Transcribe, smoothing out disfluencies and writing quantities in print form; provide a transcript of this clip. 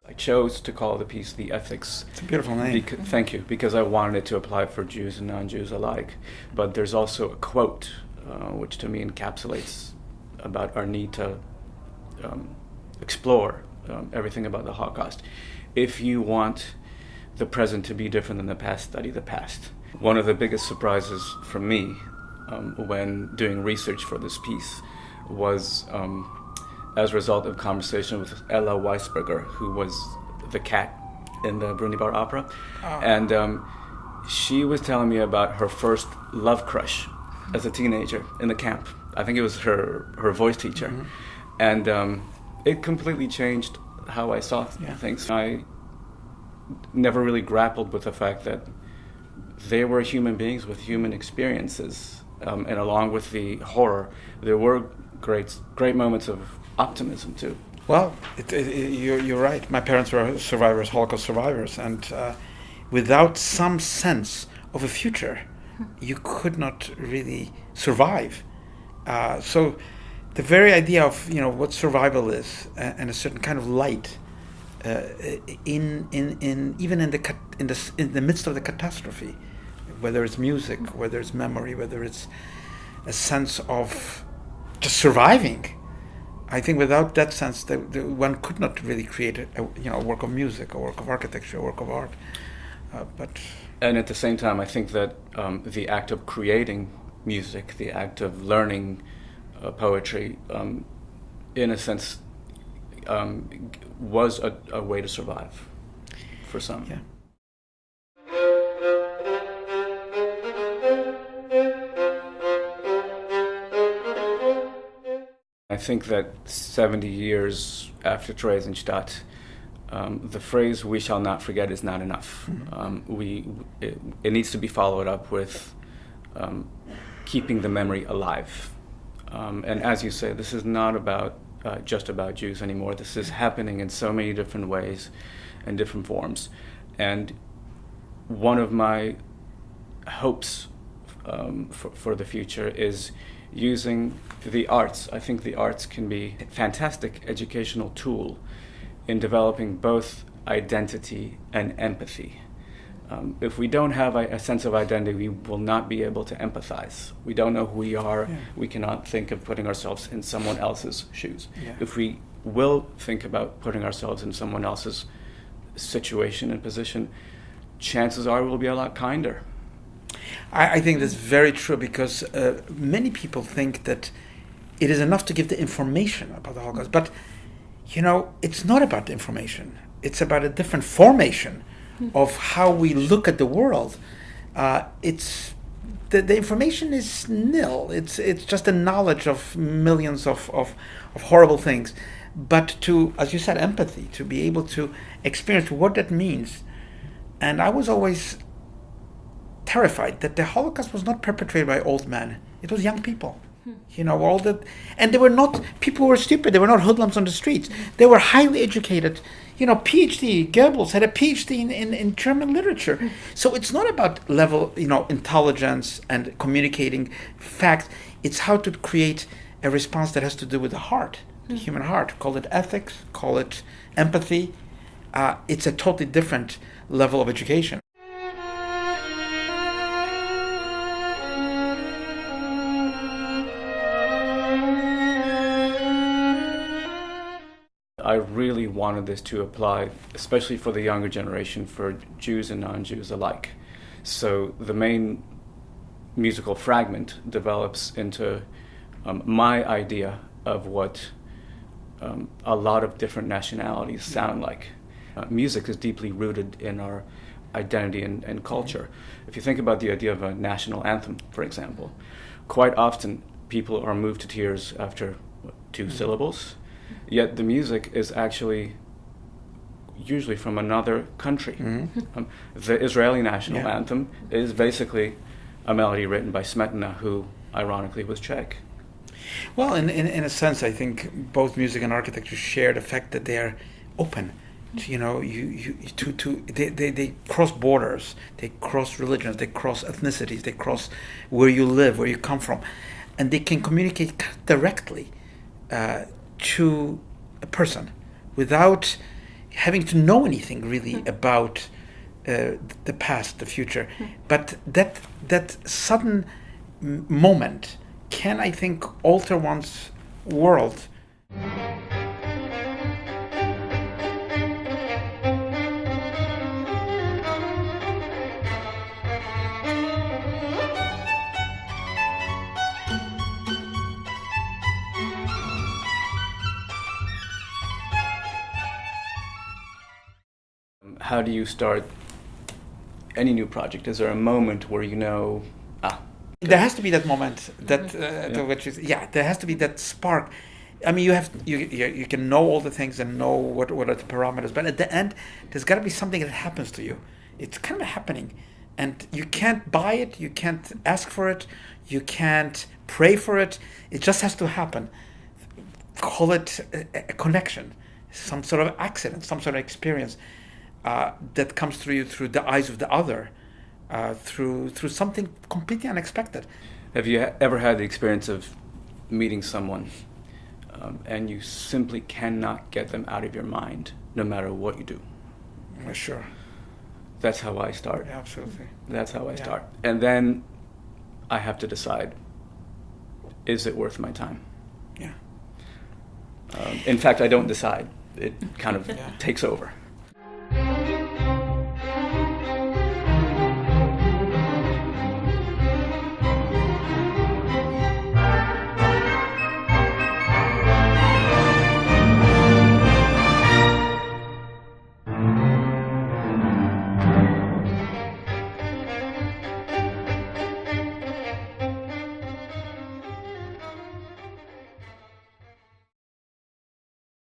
I chose to call the piece "The Ethics." It's a beautiful name. Thank you, because I wanted it to apply for Jews and non-Jews alike. But there's also a quote, which to me encapsulates about our need to explore everything about the Holocaust. If you want the present to be different than the past, study the past. One of the biggest surprises for me when doing research for this piece was as a result of conversation with Ella Weisberger, who was the cat in the Brunibar opera. Oh. And she was telling me about her first love crush as a teenager in the camp. I think it was her voice teacher. Mm-hmm. And it completely changed how I saw things. I never really grappled with the fact that they were human beings with human experiences. And along with the horror, there were great moments of optimism too. Well, you're right. My parents were survivors, Holocaust survivors, and without some sense of a future, you could not really survive. So, the very idea of what survival is and a certain kind of light in the midst of the catastrophe, whether it's music, whether it's memory, whether it's a sense of just surviving. I think without that sense, one could not really create a work of music, a work of architecture, a work of art. And at the same time, I think that the act of creating music, the act of learning poetry, in a sense, was a way to survive for some. Yeah. I think that 70 years after Theresienstadt, the phrase "we shall not forget" is not enough. Mm-hmm. It needs to be followed up with keeping the memory alive. And as you say, this is not about just about Jews anymore. This is happening in so many different ways and different forms. And one of my hopes for the future is using the arts. I think the arts can be a fantastic educational tool in developing both identity and empathy. If we don't have a sense of identity, we will not be able to empathize. We don't know who we are. Yeah. We cannot think of putting ourselves in someone else's shoes. Yeah. If we will think about putting ourselves in someone else's situation and position, chances are we'll be a lot kinder. I think that's very true, because many people think that it is enough to give the information about the Holocaust. But, it's not about the information. It's about a different formation of how we look at the world. It's the information is nil. It's just a knowledge of millions of horrible things. But to, as you said, empathy, to be able to experience what that means. And I was always terrified that the Holocaust was not perpetrated by old men. It was young people. All that, and they were not people who were stupid. They were not hoodlums on the streets. They were highly educated. PhD. Goebbels had a PhD in German literature. So it's not about level, intelligence and communicating facts. It's how to create a response that has to do with the heart, the human heart. Call it ethics, call it empathy. It's a totally different level of education. I really wanted this to apply, especially for the younger generation, for Jews and non-Jews alike. So the main musical fragment develops into my idea of what a lot of different nationalities sound like. Music is deeply rooted in our identity and culture. If you think about the idea of a national anthem, for example, quite often people are moved to tears after two syllables. Yet the music is actually usually from another country. Mm-hmm. The Israeli national anthem is basically a melody written by Smetana, who ironically was Czech. Well, in a sense, I think both music and architecture share the fact that they are open. They cross borders, they cross religions, they cross ethnicities, they cross where you live, where you come from, and they can communicate directly to a person without having to know anything really about the past, the future. But that sudden moment can, I think, alter one's world. How do you start any new project? Is there a moment where you know, there has to be that moment that there has to be that spark. I mean, you can know all the things and know what are the parameters, but at the end, there's got to be something that happens to you. It's kind of happening, and you can't buy it, you can't ask for it, you can't pray for it. It just has to happen. Call it a connection, some sort of accident, some sort of experience that comes through you through the eyes of the other, through something completely unexpected. Have you ever had the experience of meeting someone and you simply cannot get them out of your mind, no matter what you do? Sure. That's how I start. Yeah, absolutely. That's how I start. And then I have to decide, is it worth my time? Yeah. In fact, I don't decide. It kind of takes over.